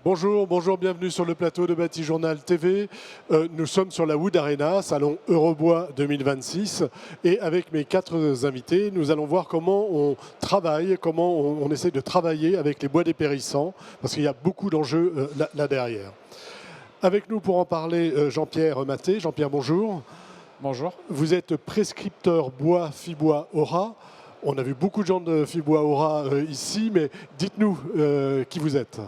Bonjour, bonjour, bienvenue sur le plateau de Bâti-Journal TV. Nous sommes sur la Wood Arena, salon Eurobois 2026. Et avec mes 4 invités, nous allons voir comment on travaille, comment on essaie de travailler avec les bois dépérissants, parce qu'il y a beaucoup d'enjeux là derrière. Avec nous pour en parler, Jean-Pierre Maté. Jean-Pierre, bonjour. Bonjour. Vous êtes prescripteur bois Fibois Aura. On a vu beaucoup de gens de Fibois Aura ici, mais dites-nous qui vous êtes.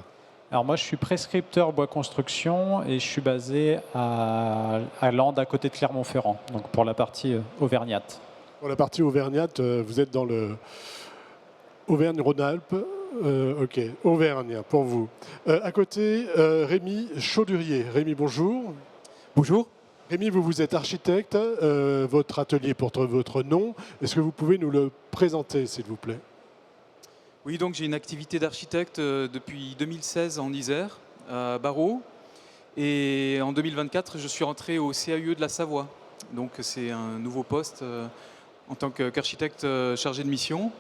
Alors moi, je suis prescripteur bois construction et je suis basé à Landes, à côté de Clermont-Ferrand, donc pour la partie auvergnate. Pour la partie auvergnate, vous êtes dans le Auvergne-Rhône-Alpes. Ok, Auvergne pour vous. À côté, Rémi Chaudurier. Rémi, bonjour. Bonjour. Rémi, vous êtes architecte. Votre atelier porte votre nom. Est-ce que vous pouvez nous le présenter, s'il vous plaît ? Oui, donc j'ai une activité d'architecte depuis 2016 en Isère, à Barreau. Et en 2024, je suis rentré au CAUE de la Savoie. Donc c'est un nouveau poste en tant qu'architecte chargé de mission.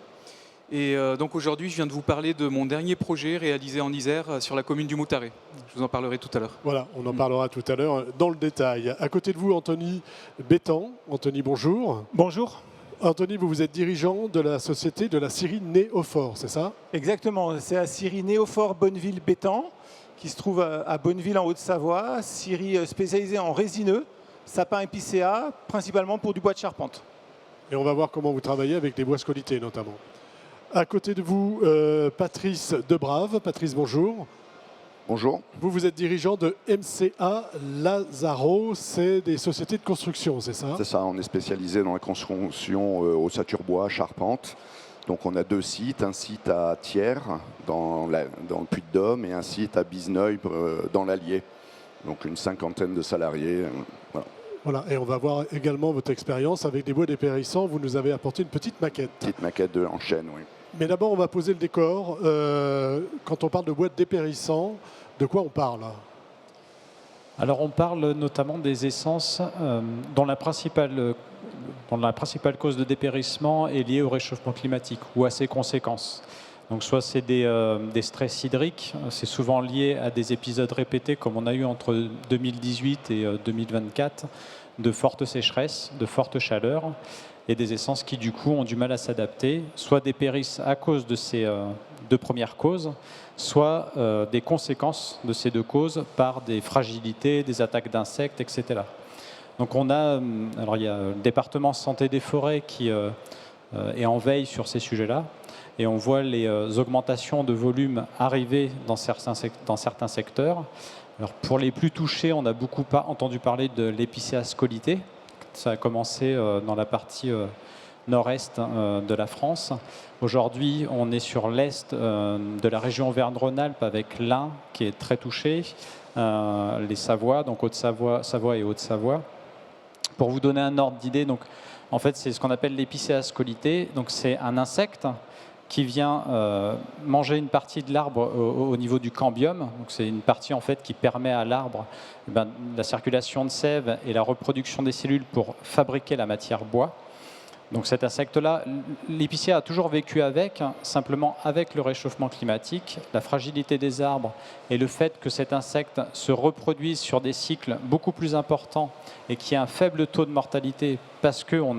Et donc aujourd'hui, je viens de vous parler de mon dernier projet réalisé en Isère sur la commune du Moutaré. Je vous en parlerai tout à l'heure. Voilà, on en parlera tout à l'heure dans le détail. À côté de vous, Anthony Bétan. Anthony, bonjour. Bonjour. Anthony, vous êtes dirigeant de la société de la scierie Néophore, c'est ça? Exactement, c'est la scierie Néophore Bonneville-Bétan qui se trouve à Bonneville en Haute-Savoie, scierie spécialisée en résineux, sapin épicéa, principalement pour du bois de charpente. Et on va voir comment vous travaillez avec des bois scolytés notamment. À côté de vous, Patrice Debrave. Patrice, bonjour. Bonjour. Vous êtes dirigeant de MCA Lazaro, c'est des sociétés de construction, c'est ça? C'est ça, on est spécialisé dans la construction au Saturbois, charpente. Donc on a 2 sites, un site à Thiers, dans le Puy-de-Dôme, et un site à Bizneuil, dans l'Allier. Donc une 50aine de salariés. Voilà. Voilà, et on va voir également votre expérience avec des bois dépérissants. Vous nous avez apporté une petite maquette. Petite maquette en chêne, oui. Mais d'abord, on va poser le décor. Quand on parle de bois dépérissants, de quoi on parle? Alors on parle notamment des essences dont la principale cause de dépérissement est liée au réchauffement climatique ou à ses conséquences. Donc soit c'est des stress hydriques, c'est souvent lié à des épisodes répétés comme on a eu entre 2018 et 2024, de fortes sécheresses, de fortes chaleurs, et des essences qui du coup ont du mal à s'adapter, soit dépérissent à cause de ces 2 premières causes, soit des conséquences de ces 2 causes par des fragilités, des attaques d'insectes, etc. Donc on a, alors il y a le département santé des forêts qui est en veille sur ces sujets-là, et on voit les augmentations de volume arriver dans certains secteurs. Alors pour les plus touchés, on a beaucoup entendu parler de l'épicéa scolyté. Ça a commencé dans la partie nord-est de la France. Aujourd'hui, on est sur l'est de la région Auvergne-Rhône-Alpes avec l'Ain qui est très touché, les Savoies, donc Haute-Savoie, Savoie et Haute-Savoie. Pour vous donner un ordre d'idée, donc en fait, c'est ce qu'on appelle l'épicéa scolyté. Donc c'est un insecte qui vient manger une partie de l'arbre au niveau du cambium. Donc c'est une partie en fait qui permet à l'arbre la circulation de sève et la reproduction des cellules pour fabriquer la matière bois. Donc cet insecte-là, l'épicéa a toujours vécu avec, simplement avec le réchauffement climatique, la fragilité des arbres et le fait que cet insecte se reproduise sur des cycles beaucoup plus importants et qui a un faible taux de mortalité parce qu'on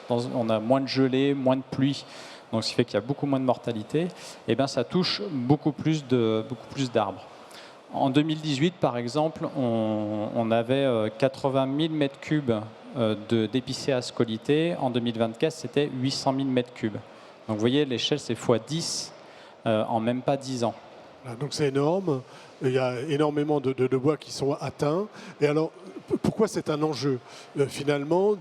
on a moins de gelée, moins de pluie, donc ce qui fait qu'il y a beaucoup moins de mortalité, et bien ça touche beaucoup plus d'arbres. En 2018, par exemple, on avait 80 000 m3 d'épicéa scolyté. En 2024, c'était 800 000 m3. Donc vous voyez, l'échelle, c'est x10 en même pas 10 ans. Donc c'est énorme. Il y a énormément de bois qui sont atteints. Et alors, pourquoi c'est un enjeu, finalement,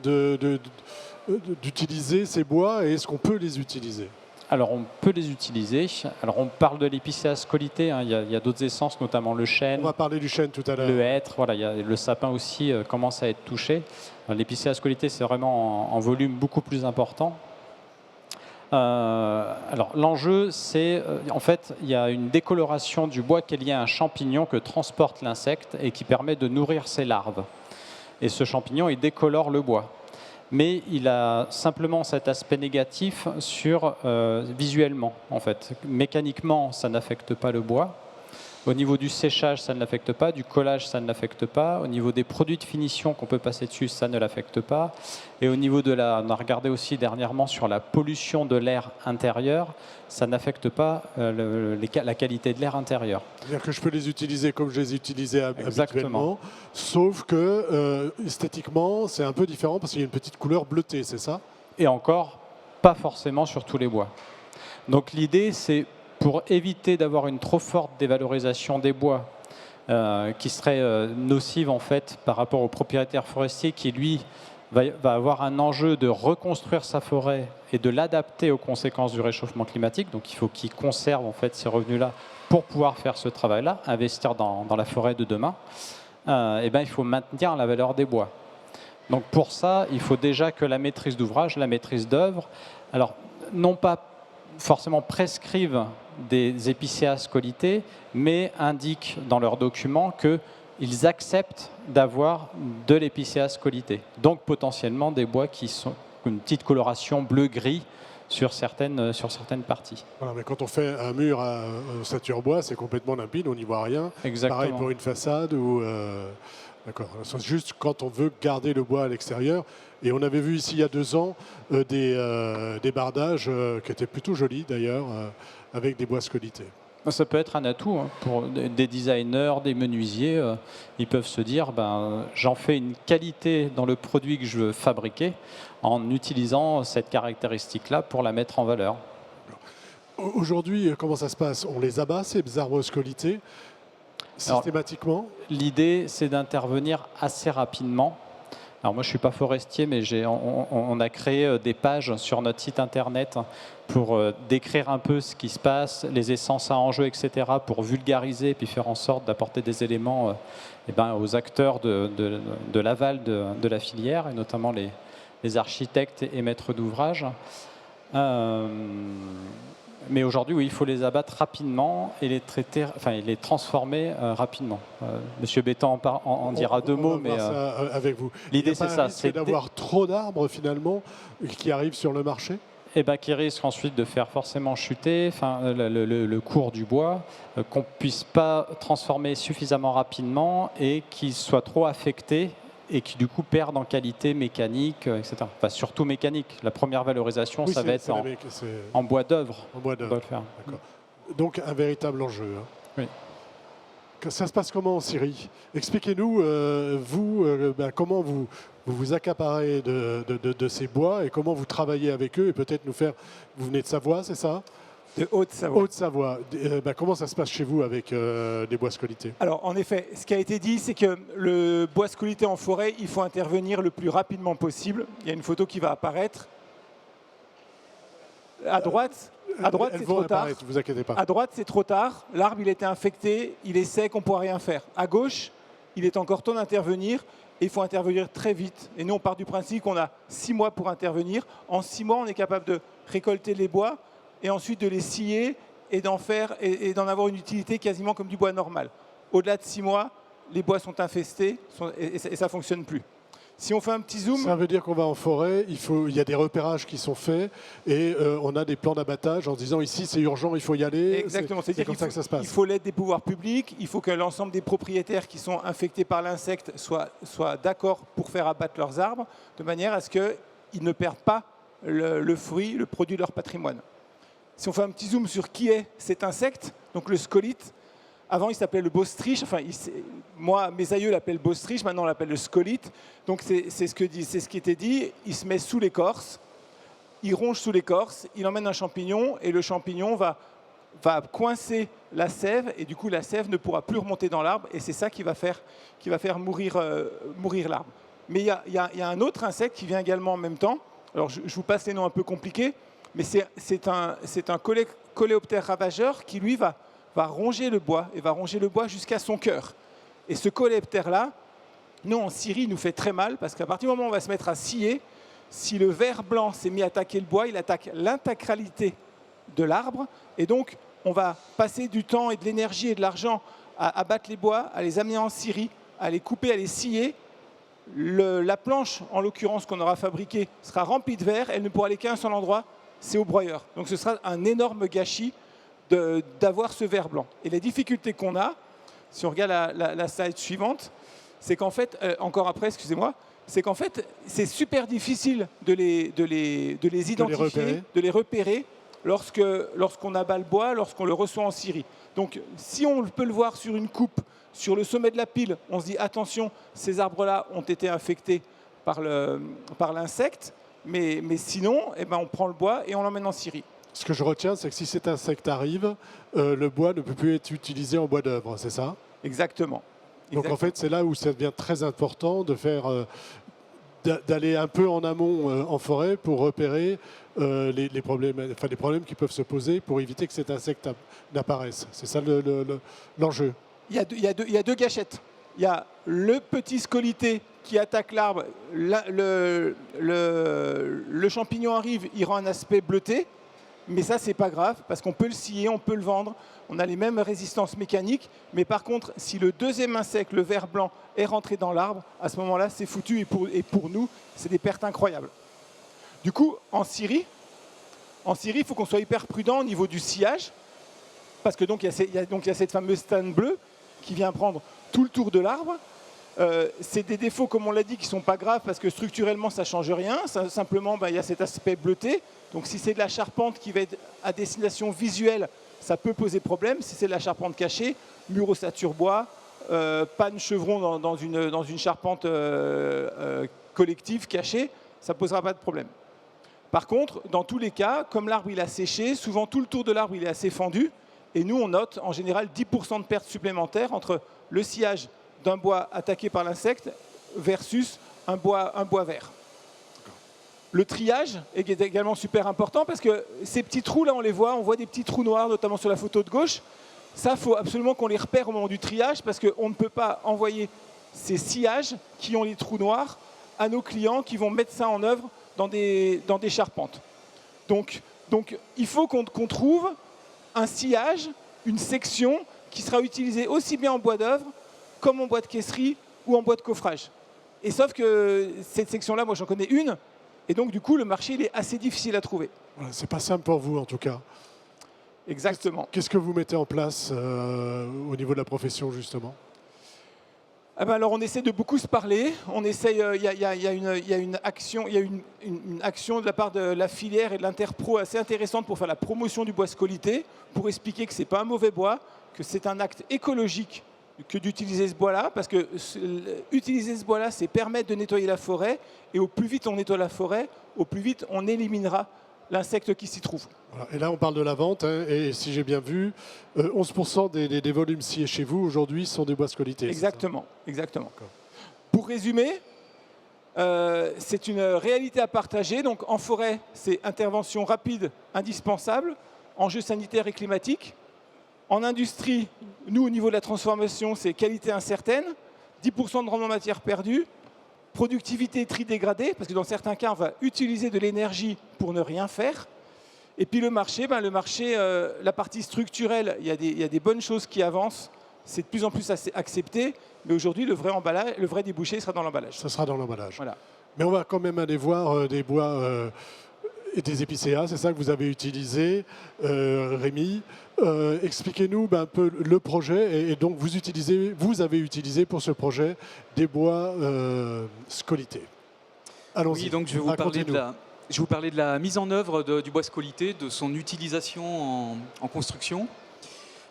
d'utiliser ces bois, et est-ce qu'on peut les utiliser? Alors on peut les utiliser. Alors on parle de l'épicéa scolyté, hein. Il y a d'autres essences, notamment le chêne. On va parler du chêne tout à l'heure. Le hêtre, voilà, le sapin aussi commence à être touché. L'épicéa scolyté, c'est vraiment en volume beaucoup plus important. Alors l'enjeu, c'est en fait, il y a une décoloration du bois qui est liée à un champignon que transporte l'insecte et qui permet de nourrir ses larves. Et ce champignon, il décolore le bois. Mais il a simplement cet aspect négatif visuellement, en fait. Mécaniquement, ça n'affecte pas le bois. Au niveau du séchage, ça ne l'affecte pas. Du collage, ça ne l'affecte pas. Au niveau des produits de finition qu'on peut passer dessus, ça ne l'affecte pas. Et au niveau de on a regardé aussi dernièrement sur la pollution de l'air intérieur, ça n'affecte pas la qualité de l'air intérieur. C'est-à-dire que je peux les utiliser comme je les utilisais Exactement. habituellement, sauf que esthétiquement, c'est un peu différent parce qu'il y a une petite couleur bleutée, c'est ça? Et encore, pas forcément sur tous les bois. Donc l'idée, c'est pour éviter d'avoir une trop forte dévalorisation des bois qui serait nocive en fait par rapport au propriétaire forestier qui lui va avoir un enjeu de reconstruire sa forêt et de l'adapter aux conséquences du réchauffement climatique. Donc il faut qu'il conserve en fait ces revenus-là pour pouvoir faire ce travail-là, investir dans la forêt de demain. Et ben, il faut maintenir la valeur des bois. Donc pour ça, il faut déjà que la maîtrise d'ouvrage, la maîtrise d'œuvre, alors non pas forcément prescrivent des épicéas scolytés, mais indiquent dans leurs documents qu'ils acceptent d'avoir de l'épicéa scolyté. Donc potentiellement des bois qui sont une petite coloration bleu-gris sur certaines parties. Voilà, mais quand on fait un mur à saturbois, c'est complètement limpide, on n'y voit rien. Exactement. Pareil pour une façade ou... D'accord. C'est juste quand on veut garder le bois à l'extérieur. Et on avait vu ici il y a 2 ans des bardages qui étaient plutôt jolis d'ailleurs, avec des bois scolités. Ça peut être un atout hein, pour des designers, des menuisiers. Ils peuvent se dire, j'en fais une qualité dans le produit que je veux fabriquer en utilisant cette caractéristique-là pour la mettre en valeur. Aujourd'hui, comment ça se passe? On les abat, ces arbres scolités, systématiquement? L'idée, c'est d'intervenir assez rapidement. Alors moi, je ne suis pas forestier, mais on a créé des pages sur notre site internet pour décrire un peu ce qui se passe, les essences à enjeu, etc., pour vulgariser et puis faire en sorte d'apporter des éléments aux acteurs de l'aval de la filière, et notamment les architectes et maîtres d'ouvrage. Mais aujourd'hui, oui, il faut les abattre rapidement et les traiter, et les transformer rapidement. Monsieur Bétan en dira 2 mots, mais ça avec vous. L'idée, c'est ça, c'est d'avoir trop d'arbres finalement qui arrivent sur le marché. Et qui risque ensuite de faire forcément chuter le cours du bois, qu'on ne puisse pas transformer suffisamment rapidement et qu'il soit trop affecté et qui du coup perdent en qualité mécanique, etc. Enfin, surtout mécanique. La première valorisation, Oui, ça va être en bois d'œuvre. En bois d'œuvre. D'accord. Donc un véritable enjeu. Hein. Oui. Ça se passe comment en Syrie? Expliquez-nous, comment vous accaparez de ces bois et comment vous travaillez avec eux et peut-être nous faire... Vous venez de Savoie, c'est ça? De Haute-Savoie. Haute-Savoie. Comment ça se passe chez vous avec des bois scolités? Alors, en effet, ce qui a été dit, c'est que le bois scolité en forêt, il faut intervenir le plus rapidement possible. Il y a une photo qui va apparaître. À droite, c'est trop tard. Ne vous inquiétez pas. À droite, c'est trop tard. L'arbre, il était infecté, il est sec, on ne pourra rien faire. À gauche, il est encore temps d'intervenir et il faut intervenir très vite. Et nous, on part du principe qu'on a 6 mois pour intervenir. En 6 mois, on est capable de récolter les bois et ensuite de les scier et d'en faire et d'en avoir une utilité quasiment comme du bois normal. Au-delà de 6 mois, les bois sont infestés et ça ne fonctionne plus. Si on fait un petit zoom... Ça veut dire qu'on va en forêt, il y a des repérages qui sont faits et on a des plans d'abattage en se disant ici c'est urgent, il faut y aller. Exactement, c'est comme ça que ça se passe. Il faut l'aide des pouvoirs publics, il faut que l'ensemble des propriétaires qui sont infectés par l'insecte soient d'accord pour faire abattre leurs arbres, de manière à ce qu'ils ne perdent pas le fruit, le produit de leur patrimoine. Si on fait un petit zoom sur qui est cet insecte, donc le scolyte, avant il s'appelait le bostriche, moi mes aïeux l'appellent bostriche, maintenant on l'appelle le scolyte, donc c'est ce qui était dit, il se met sous l'écorce, il ronge sous l'écorce, il emmène un champignon et le champignon va coincer la sève et du coup la sève ne pourra plus remonter dans l'arbre et c'est ça qui va faire mourir l'arbre. Mais il y a un autre insecte qui vient également en même temps, alors je vous passe les noms un peu compliqués, mais c'est un coléoptère ravageur qui lui va ronger le bois et va ronger le bois jusqu'à son cœur. Et ce coléoptère-là, nous en Syrie, il nous fait très mal parce qu'à partir du moment où on va se mettre à scier, si le ver blanc s'est mis à attaquer le bois, il attaque l'intégralité de l'arbre et donc on va passer du temps et de l'énergie et de l'argent à abattre les bois, à les amener en Syrie, à les couper, à les scier. La planche, en l'occurrence, qu'on aura fabriquée sera remplie de verre, elle ne pourra aller qu'à un seul endroit, c'est au broyeur. Donc ce sera un énorme gâchis d'avoir ce verre blanc. Et la difficulté qu'on a, si on regarde la slide suivante, c'est qu'en fait, encore après, excusez-moi, c'est qu'en fait, c'est super difficile de les identifier, de les repérer lorsqu'on abat le bois, lorsqu'on le reçoit en scierie. Donc, si on peut le voir sur une coupe, sur le sommet de la pile, on se dit attention, ces arbres-là ont été infectés par l'insecte, mais sinon, eh ben, on prend le bois et on l'emmène en scierie. Ce que je retiens, c'est que si cet insecte arrive, le bois ne peut plus être utilisé en bois d'œuvre, c'est ça? Exactement. Donc en fait, c'est là où ça devient très important de faire, d'aller un peu en amont en forêt pour repérer les problèmes qui peuvent se poser pour éviter que cet insecte n'apparaisse. C'est ça l'enjeu. Il y a deux gâchettes. Il y a le petit scolité qui attaque l'arbre. Le champignon arrive, il rend un aspect bleuté. Mais ça, c'est pas grave, parce qu'on peut le scier, on peut le vendre. On a les mêmes résistances mécaniques. Mais par contre, si le deuxième insecte, le ver blanc, est rentré dans l'arbre, à ce moment-là, c'est foutu. Et pour nous, c'est des pertes incroyables. Du coup, en scierie, il faut qu'on soit hyper prudent au niveau du sciage. Parce que donc, il y a cette fameuse stane bleue qui vient prendre tout le tour de l'arbre. C'est des défauts, comme on l'a dit, qui ne sont pas graves parce que structurellement, ça ne change rien. Simplement, il y a cet aspect bleuté. Donc si c'est de la charpente qui va être à destination visuelle, ça peut poser problème. Si c'est de la charpente cachée, mur ossature bois, panne chevron dans une charpente collective cachée, ça ne posera pas de problème. Par contre, dans tous les cas, comme l'arbre il a séché, souvent tout le tour de l'arbre il est assez fendu. Et nous, on note en général 10% de pertes supplémentaires entre le sciage d'un bois attaqué par l'insecte versus un bois vert. Le triage est également super important parce que ces petits trous, là, on voit des petits trous noirs, notamment sur la photo de gauche. Ça, il faut absolument qu'on les repère au moment du triage parce qu'on ne peut pas envoyer ces sciages qui ont les trous noirs à nos clients qui vont mettre ça en œuvre dans des charpentes. Donc il faut qu'on trouve un sciage, une section qui sera utilisée aussi bien en bois d'œuvre comme en bois de caisserie ou en bois de coffrage. Et sauf que cette section-là, moi j'en connais une, et donc du coup le marché il est assez difficile à trouver. Voilà, c'est pas simple pour vous en tout cas. Exactement. Qu'est-ce que vous mettez en place au niveau de la profession justement? Alors on essaie de beaucoup se parler. On essaye. Il y a une action de la part de la filière et de l'Interpro assez intéressante pour faire la promotion du bois scolité, pour expliquer que c'est pas un mauvais bois, que c'est un acte écologique que d'utiliser ce bois-là, parce que utiliser ce bois-là, c'est permettre de nettoyer la forêt, et au plus vite on nettoie la forêt, au plus vite on éliminera l'insecte qui s'y trouve. Voilà. Et là, on parle de la vente, hein, et si j'ai bien vu, 11% des volumes sciés chez vous aujourd'hui sont des bois scolités. Exactement. Pour résumer, c'est une réalité à partager. Donc en forêt, c'est intervention rapide, indispensable, enjeux sanitaires et climatiques. En industrie, nous, au niveau de la transformation, c'est qualité incertaine, 10% de rendement matière perdue, productivité tri dégradée, parce que dans certains cas, on va utiliser de l'énergie pour ne rien faire. Et puis le marché, la partie structurelle, il y a des bonnes choses qui avancent, c'est de plus en plus accepté, mais aujourd'hui, le vrai débouché sera dans l'emballage. Ça sera dans l'emballage. Voilà. Mais on va quand même aller voir des bois et des épicéas, c'est ça que vous avez utilisé, Rémi. Expliquez-nous un peu le projet, et donc vous avez utilisé pour ce projet des bois scolités. Allons-y. Oui, donc je vais vous parler de la mise en œuvre du bois scolité, de son utilisation en construction.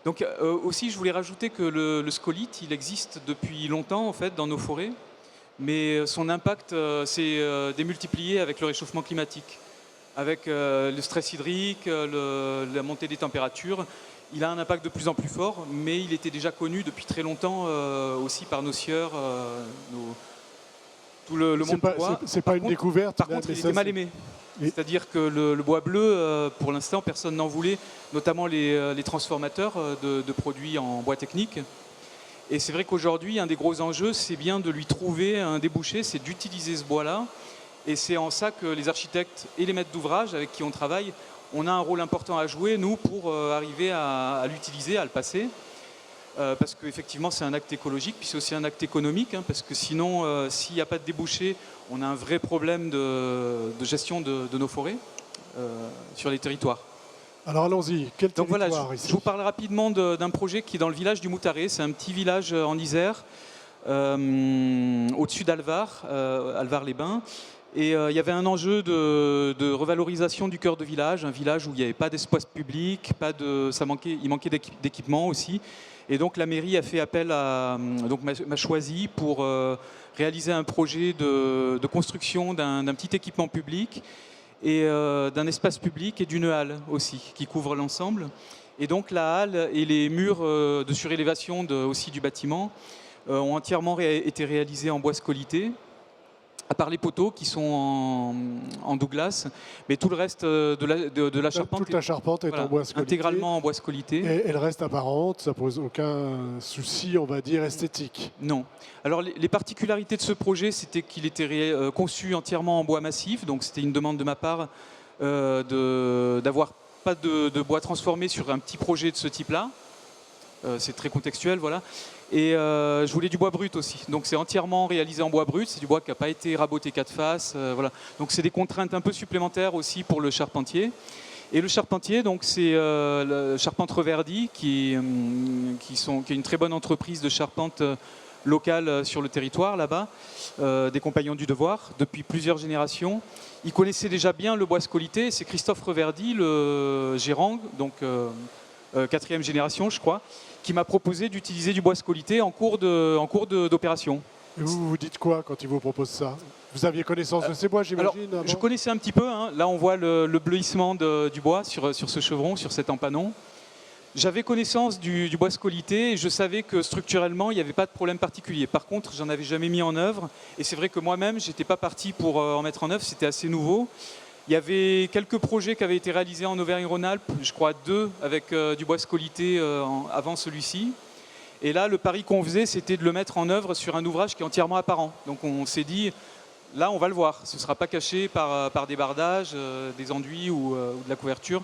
Donc aussi, je voulais rajouter que le scolite, il existe depuis longtemps en fait dans nos forêts, mais son impact s'est démultiplié avec le réchauffement climatique. Avec le stress hydrique, la montée des températures, il a un impact de plus en plus fort, mais il était déjà connu depuis très longtemps aussi par nos sieurs, tout le monde du bois. C'est pas une découverte. Par contre, il était mal aimé. C'est-à-dire que le bois bleu, pour l'instant, personne n'en voulait, notamment les transformateurs de produits en bois technique. Et c'est vrai qu'aujourd'hui, un des gros enjeux, c'est bien de lui trouver un débouché, c'est d'utiliser ce bois-là. Et c'est en ça que les architectes et les maîtres d'ouvrage avec qui on travaille, on a un rôle important à jouer, nous, pour arriver à l'utiliser, à le passer. Parce qu'effectivement, c'est un acte écologique, puis c'est aussi un acte économique, hein, parce que sinon, s'il n'y a pas de débouché, on a un vrai problème de gestion de nos forêts sur les territoires. Alors allons-y, quel Donc voilà, territoire je ici? vous parle rapidement d'un projet qui est dans le village du Moutaré. C'est un petit village en Isère, au-dessus d'Alvar, Alvar-les-Bains. Et il y avait un enjeu de revalorisation du cœur de village, un village où il n'y avait pas d'espace public, il manquait d'équipement aussi. Et donc la mairie a fait appel donc m'a choisi pour réaliser un projet de construction d'un petit équipement public et d'un espace public et d'une halle aussi, qui couvre l'ensemble. Et donc la halle et les murs de surélévation aussi du bâtiment ont entièrement été réalisés en bois scolité, à part les poteaux qui sont en Douglas, mais tout le reste de la charpente Toute la charpente est voilà, en bois scolité. intégralement en bois scolité. Et elle reste apparente, ça pose aucun souci, on va dire, esthétique. Non. Alors les particularités de ce projet, c'était qu'il était conçu entièrement en bois massif, donc c'était une demande de ma part d'avoir pas de bois transformé sur un petit projet de ce type-là. C'est très contextuel, voilà. Et je voulais du bois brut aussi. Donc c'est entièrement réalisé en bois brut, c'est du bois qui n'a pas été raboté 4 faces. Voilà. Donc c'est des contraintes un peu supplémentaires aussi pour le charpentier. Et le charpentier, donc c'est le Charpente Reverdy, qui est une très bonne entreprise de charpente locale sur le territoire là-bas, des Compagnons du Devoir, depuis plusieurs générations. Ils connaissaient déjà bien le bois scolité. C'est Christophe Reverdy, le gérant, donc 4e génération, je crois, qui m'a proposé d'utiliser du bois scolité en cours d'opération. Et vous vous dites quoi quand il vous propose ça? Vous aviez connaissance de ces bois, j'imagine? Alors, je connaissais un petit peu. Hein. Là, on voit le bleuissement du bois sur ce chevron, sur cet empanon. J'avais connaissance du bois scolité et je savais que structurellement, il n'y avait pas de problème particulier. Par contre, j'en avais jamais mis en œuvre. Et c'est vrai que moi-même, je n'étais pas parti pour en mettre en œuvre. C'était assez nouveau. Il y avait quelques projets qui avaient été réalisés en Auvergne-Rhône-Alpes, je crois 2 avec du bois scolité avant celui-ci. Et là, le pari qu'on faisait, c'était de le mettre en œuvre sur un ouvrage qui est entièrement apparent. Donc on s'est dit, là, on va le voir. Ce ne sera pas caché par des bardages, des enduits ou de la couverture.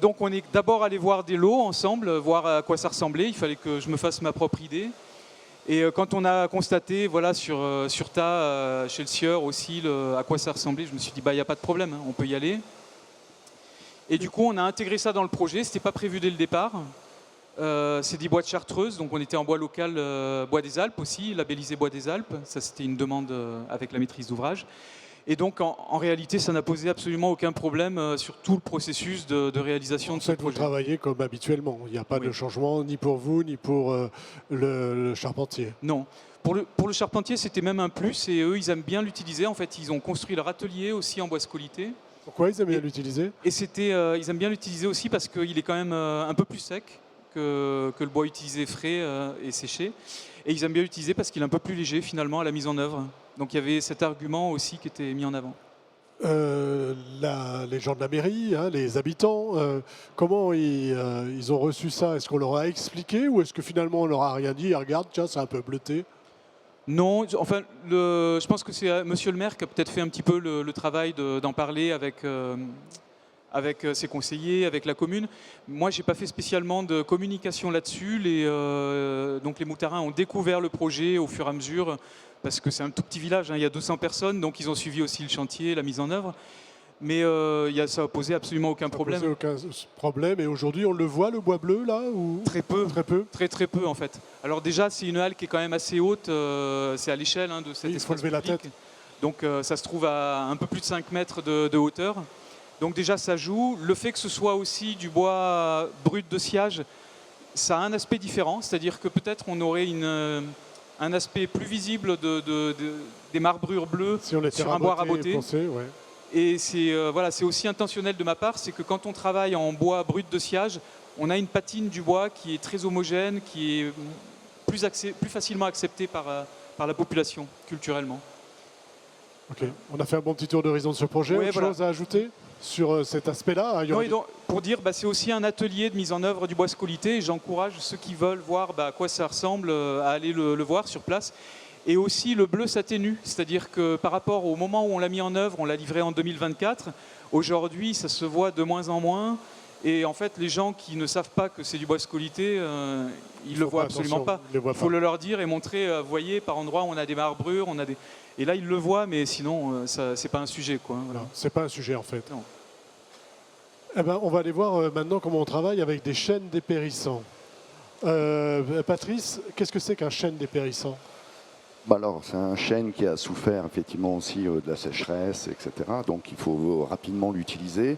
Donc on est d'abord allé voir des lots ensemble, voir à quoi ça ressemblait. Il fallait que je me fasse ma propre idée. Et quand on a constaté, voilà, sur tas, chez le sieur aussi, à quoi ça ressemblait, je me suis dit, bah, il n'y a pas de problème, hein, on peut y aller. Et du coup, on a intégré ça dans le projet. Ce n'était pas prévu dès le départ. C'est des bois de Chartreuse, donc on était en bois local, bois des Alpes aussi, labellisé bois des Alpes. Ça, c'était une demande avec la maîtrise d'ouvrage. Et donc, en réalité, ça n'a posé absolument aucun problème sur tout le processus de réalisation de ce projet. Vous travaillez comme habituellement. Il n'y a pas de changement ni pour vous, ni pour le charpentier. Non. Pour le charpentier, c'était même un plus. Et eux, ils aiment bien l'utiliser. En fait, ils ont construit leur atelier aussi en bois scolité. Pourquoi ils aiment bien l'utiliser? Et ils aiment bien l'utiliser aussi parce qu'il est quand même un peu plus sec que le bois utilisé frais et séché. Et ils aiment bien l'utiliser parce qu'il est un peu plus léger finalement à la mise en œuvre. Donc il y avait cet argument aussi qui était mis en avant. Les gens de la mairie, hein, les habitants, comment ils ont reçu ça? Est-ce qu'on leur a expliqué ou est-ce que finalement on leur a rien dit? Regarde, tiens, c'est un peu bleuté. Non, enfin, je pense que c'est monsieur le maire qui a peut-être fait un petit peu le travail d'en parler avec ses conseillers, avec la commune. Moi, je n'ai pas fait spécialement de communication là-dessus. Donc les Moutarins ont découvert le projet au fur et à mesure, parce que c'est un tout petit village, hein, il y a 200 personnes, donc ils ont suivi aussi le chantier, la mise en œuvre. Mais ça n'a posé absolument aucun problème. Ça n'a posé aucun problème. Et aujourd'hui, on le voit, le bois bleu, là ou... Très peu. Très peu. Très peu, en fait. Alors déjà, c'est une halle qui est quand même assez haute. C'est à l'échelle de cet espace il faut lever la public. tête. Donc ça se trouve à un peu plus de 5 mètres de hauteur. Donc déjà, ça joue. Le fait que ce soit aussi du bois brut de sciage, ça a un aspect différent. C'est-à-dire que peut-être on aurait un aspect plus visible des marbrures bleues si on sur un bois raboté. Pensé, ouais. Et c'est aussi intentionnel de ma part, c'est que quand on travaille en bois brut de sciage, on a une patine du bois qui est très homogène, qui est plus facilement acceptée par la population culturellement. Ok, on a fait un bon petit tour d'horizon de ce projet. Ouais, Autre chose à ajouter sur cet aspect-là? Non, donc, pour dire, c'est aussi un atelier de mise en œuvre du bois scolité et j'encourage ceux qui veulent voir à quoi ça ressemble à aller le voir sur place. Et aussi le bleu s'atténue, c'est-à-dire que par rapport au moment où on l'a mis en œuvre, on l'a livré en 2024, aujourd'hui ça se voit de moins en moins et en fait les gens qui ne savent pas que c'est du bois scolité, ils ne le voient absolument pas. Il faut le leur dire et montrer, vous voyez, par endroits où on a des marbrures, et là ils le voient mais sinon c'est pas un sujet, quoi. Voilà. C'est pas un sujet en fait. Non. Eh ben, on va aller voir maintenant comment on travaille avec des chênes dépérissants. Patrice, qu'est-ce que c'est qu'un chêne dépérissant? Bah alors, c'est un chêne qui a souffert effectivement aussi de la sécheresse, etc. Donc il faut rapidement l'utiliser.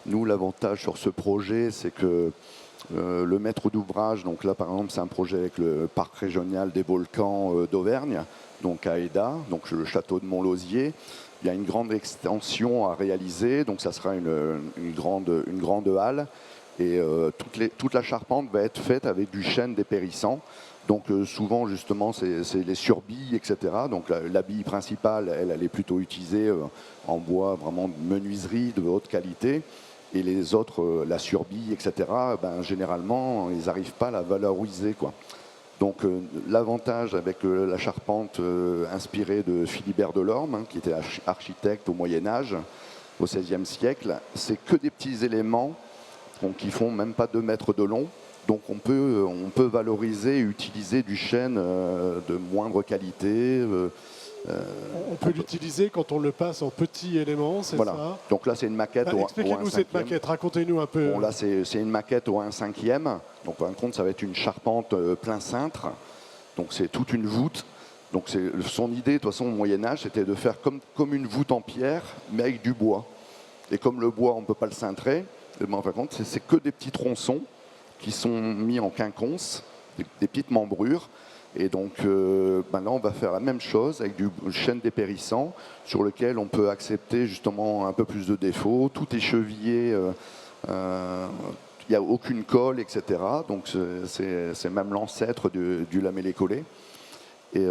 Nous, l'avantage sur ce projet, c'est que le maître d'ouvrage, donc là par exemple, c'est un projet avec le parc régional des volcans d'Auvergne, donc à Eda, donc le château de Montlosier. Il y a une grande extension à réaliser, donc ça sera une grande halle. Et toute la charpente va être faite avec du chêne dépérissant. Donc souvent justement c'est les surbilles, etc. Donc la bille principale, elle est plutôt utilisée en bois vraiment de menuiserie de haute qualité. Et les autres, la surbille, etc., ben, généralement, ils n'arrivent pas à la valoriser, quoi. Donc l'avantage avec la charpente inspirée de Philibert Delorme, hein, qui était architecte au Moyen-Âge, au XVIe siècle, c'est que des petits éléments donc, qui font même pas 2 mètres de long. Donc on peut valoriser et utiliser du chêne de moindre qualité. On peut l'utiliser quand on le passe en petits éléments, c'est voilà. ça? Donc là, c'est une maquette au 1/5. Expliquez-nous cette maquette, racontez-nous un peu. Bon, là, c'est une maquette au 1/5. Donc, en fin de compte, ça va être une charpente plein cintre. Donc, c'est toute une voûte. Donc, son idée, de toute façon, au Moyen-Âge, c'était de faire comme une voûte en pierre, mais avec du bois. Et comme le bois, on ne peut pas le cintrer, ben, en fin de compte, c'est que des petits tronçons qui sont mis en quinconce, des petites membrures. Et donc là, on va faire la même chose avec du chêne dépérissant sur lequel on peut accepter justement un peu plus de défauts. Tout est chevillé, il n'y a aucune colle, etc. Donc c'est même l'ancêtre du lamellé-collé. Et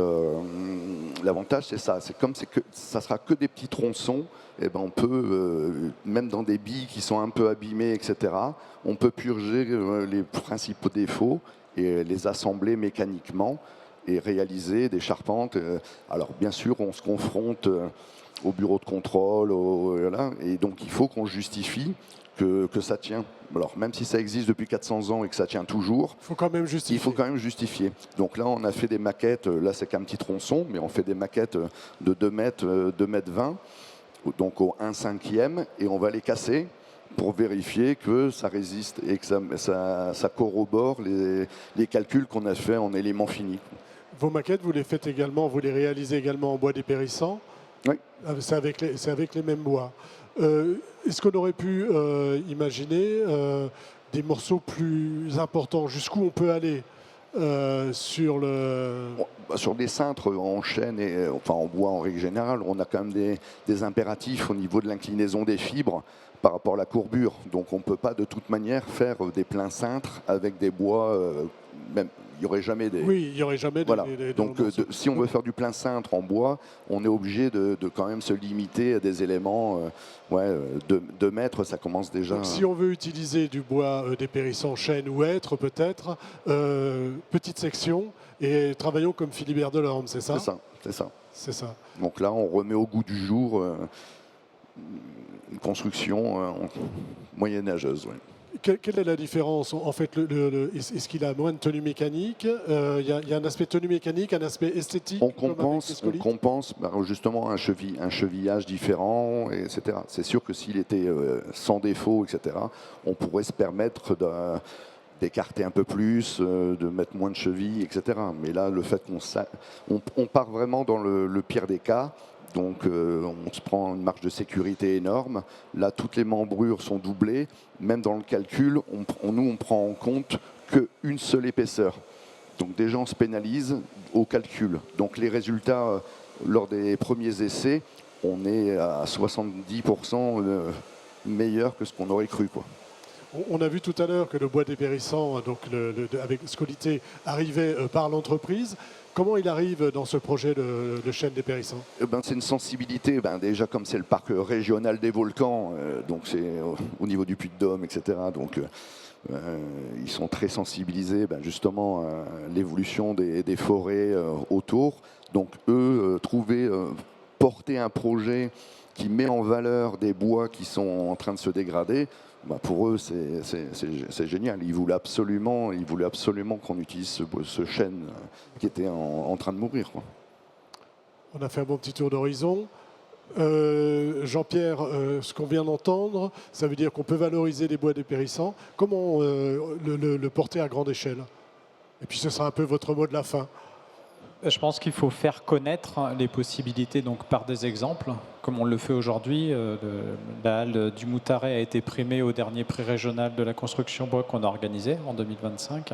l'avantage, c'est ça. C'est comme que ça sera que des petits tronçons. Et ben on peut, même dans des billes qui sont un peu abîmées, etc., on peut purger les principaux défauts et les assembler mécaniquement et réaliser des charpentes. Alors bien sûr, on se confronte au bureau de contrôle, voilà, et donc il faut qu'on justifie que ça tient. Alors même si ça existe depuis 400 ans et que ça tient toujours, il faut quand même justifier. Il faut quand même justifier. Donc là, on a fait des maquettes, là c'est qu'un petit tronçon, mais on fait des maquettes de 2 mètres, 2 mètres 20, donc au 1/5, et on va les casser pour vérifier que ça résiste et que ça corrobore les calculs qu'on a fait en éléments finis. Vos maquettes, vous les réalisez également en bois dépérissant? Oui. C'est avec les mêmes bois. Est-ce qu'on aurait pu imaginer des morceaux plus importants? Jusqu'où on peut aller sur le... Sur des cintres en chêne et enfin en bois en règle générale, on a quand même des impératifs au niveau de l'inclinaison des fibres par rapport à la courbure. Donc on ne peut pas de toute manière faire des pleins cintres avec des bois, même il n'y aurait jamais des... Oui, il n'y aurait jamais voilà. des Donc si on veut faire du plein cintre en bois, on est obligé de quand même se limiter à des éléments, 2 mètres, ça commence déjà... Donc, si on veut utiliser du bois dépérissant, chêne ou hêtre peut-être, petite section, et travaillons comme Philibert Delorme, c'est ça? C'est ça. C'est ça. Donc là, on remet au goût du jour une construction moyenâgeuse. Oui. Quelle est la différence? En fait, est-ce qu'il a moins de tenue mécanique? Il y a un aspect tenue mécanique, un aspect esthétique? On compense justement un chevillage différent, etc. C'est sûr que s'il était sans défaut, etc., on pourrait se permettre d'écarter un peu plus, de mettre moins de chevilles, etc. Mais là, le fait on part vraiment dans le pire des cas. Donc on se prend une marge de sécurité énorme. Là, toutes les membrures sont doublées. Même dans le calcul, on prend en compte qu'une seule épaisseur. Donc déjà, on se pénalise au calcul. Donc les résultats, lors des premiers essais, on est à 70% meilleur que ce qu'on aurait cru, quoi. On a vu tout à l'heure que le bois dépérissant, donc avec Scolité, arrivait par l'entreprise. Comment il arrive dans ce projet, le chêne dépérissant? C'est une sensibilité, déjà comme c'est le parc régional des volcans, donc c'est au niveau du Puy-de-Dôme, etc. Donc ils sont très sensibilisés justement à l'évolution des forêts autour. Donc eux, porter un projet qui met en valeur des bois qui sont en train de se dégrader, pour eux, c'est génial. Ils voulaient absolument qu'on utilise ce chêne qui était en train de mourir, quoi. On a fait un bon petit tour d'horizon. Jean-Pierre, ce qu'on vient d'entendre, ça veut dire qu'on peut valoriser les bois dépérissants. Comment le porter à grande échelle? Et puis ce sera un peu votre mot de la fin. Je pense qu'il faut faire connaître les possibilités donc, par des exemples, comme on le fait aujourd'hui. La halle du Moutaret a été primée au dernier prix régional de la construction bois qu'on a organisé en 2025.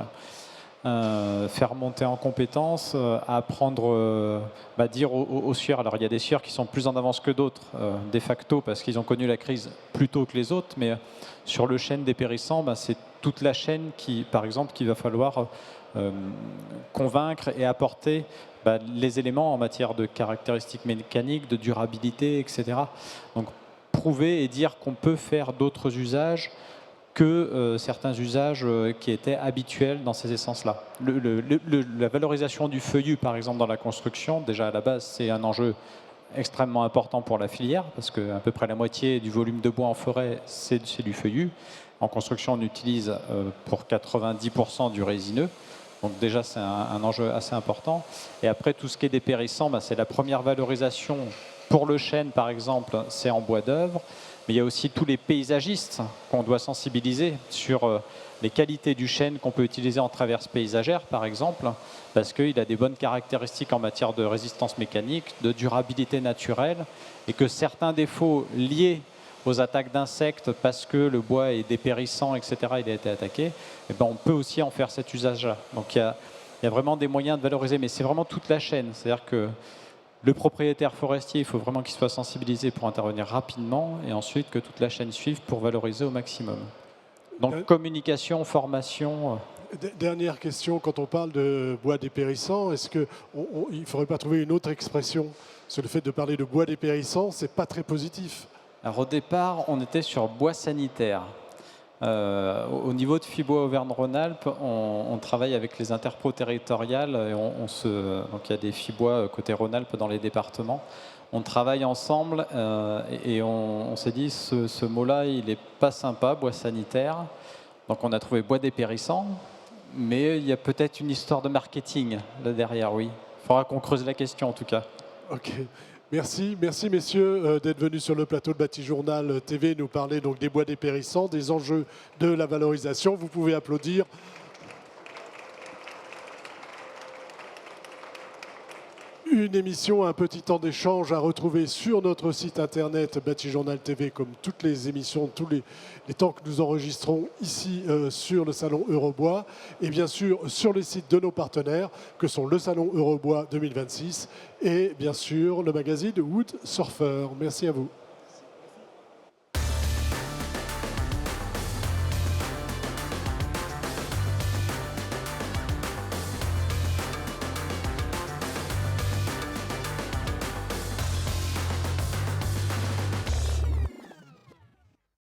Faire monter en compétences, apprendre, dire aux scieurs. Alors il y a des scieurs qui sont plus en avance que d'autres, de facto, parce qu'ils ont connu la crise plus tôt que les autres, mais sur le chêne dépérissant, c'est toute la chaîne qui, par exemple, qu'il va falloir convaincre et apporter les éléments en matière de caractéristiques mécaniques, de durabilité, etc. Donc prouver et dire qu'on peut faire d'autres usages que certains usages qui étaient habituels dans ces essences-là. La valorisation du feuillu, par exemple, dans la construction, déjà à la base, c'est un enjeu extrêmement important pour la filière, parce qu'à peu près la moitié du volume de bois en forêt, c'est du feuillu. En construction, on utilise pour 90% du résineux. Donc déjà, c'est un enjeu assez important. Et après, tout ce qui est dépérissant, c'est la première valorisation. Pour le chêne, par exemple, c'est en bois d'œuvre. Mais il y a aussi tous les paysagistes qu'on doit sensibiliser sur les qualités du chêne qu'on peut utiliser en traverse paysagère, par exemple, parce qu'il a des bonnes caractéristiques en matière de résistance mécanique, de durabilité naturelle, et que certains défauts liés aux attaques d'insectes, parce que le bois est dépérissant, etc., il a été attaqué, on peut aussi en faire cet usage-là. Donc il y a vraiment des moyens de valoriser, mais c'est vraiment toute la chaîne. C'est-à-dire que le propriétaire forestier, il faut vraiment qu'il soit sensibilisé pour intervenir rapidement et ensuite que toute la chaîne suive pour valoriser au maximum. Donc communication, formation. Dernière question, quand on parle de bois dépérissant, est-ce qu'il ne faudrait pas trouver une autre expression? Parce que le fait de parler de bois dépérissant, ce n'est pas très positif. Alors au départ, on était sur bois sanitaire. Au niveau de FIBOA Auvergne-Rhône-Alpes, on travaille avec les interpros territoriales. Et donc il y a des FIBOA côté Rhône-Alpes dans les départements. On travaille ensemble et on s'est dit ce mot-là, il n'est pas sympa, bois sanitaire. Donc on a trouvé bois dépérissant, mais il y a peut-être une histoire de marketing là derrière, oui. Il faudra qu'on creuse la question en tout cas. Ok. Merci messieurs d'être venus sur le plateau de Bâti-Journal TV nous parler donc des bois dépérissants, des enjeux de la valorisation. Vous pouvez applaudir. Une émission, un petit temps d'échange à retrouver sur notre site internet Bâti-Journal TV, comme toutes les émissions, tous les temps que nous enregistrons ici sur le Salon Eurobois, et bien sûr sur les sites de nos partenaires, que sont le Salon Eurobois 2026 et bien sûr le magazine Wood Surfer. Merci à vous.